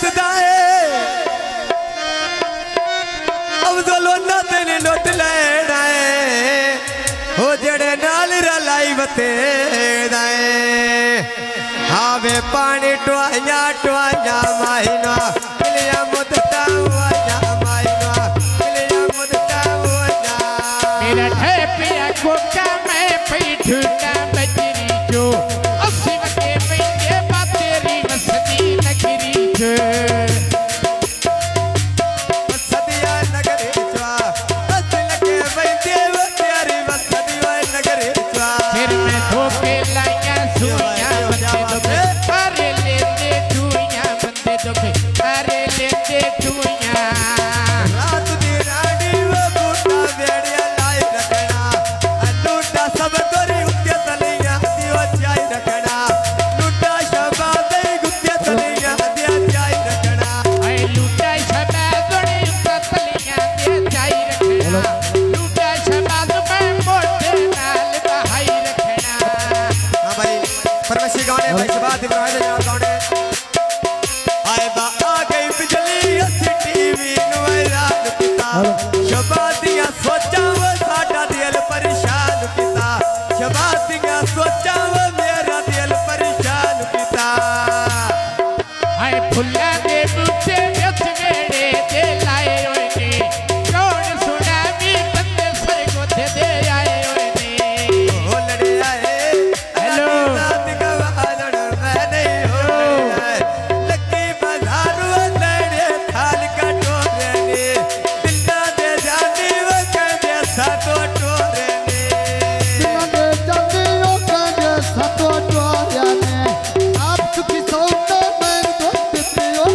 लुटदा है अब जलोना तेने लुट लेना है हो जड़े नाल रलाई बतेदा है आवे पानी टवाया टवाया माहिना मिलिया मुदता हुआ माहिना मिलिया मुदता हुआ मेरा ठेपिया कोका मैं पैठूटा बजरी जो असीम के पैजे बातेरी मस्ती नगरी जो मस्तिया नगरी जो असल के पैजे बातेरी मस्तिया नगरी जो फिर मैं धोखे लाया सुइया बंदे दोखे अरे लेते दुइया बंदे दोखे अरे लेते दुइया रात दी रानी वो बूटा बेड़िया लाई रखना लूटा सब तोरी गुत्ते तलिया दियो जाई रखना लूटा शबाद गुत्ते तलिया दिया जाई रखना ऐ लूटा शबाद गुत्ते तलिया दे जाई रखना लूटा शबाद में मोटे नाल बहाई रखना। हां भाई परमेश्वर गाने भाई शबाद इब्राहिम जनाब गाने आए बा आ गई बिजली अस्सी टीवी नवरात पिता शबादियां सोचा वो साडा दिल परेशान पिता शबादियां सोचा वो मेरा दिल परेशान पिता ऐ फुल्ला दे बूटे विच वेड़े दे लाए होए ने कौन सुनावी बंदे सर गोथे दे आए होए ने हो लड़े आए हेलो रात गवालड़ मैं नहीं हो लड़े आए लकी बाजार वो लड़े थाल का टोरे ने दिल्ला दे जानी वो कहते सातो टोरे ने दिलंगे जंगियों के सातो टोरिया ने आप चुकी सोते मैं दोस्त पियो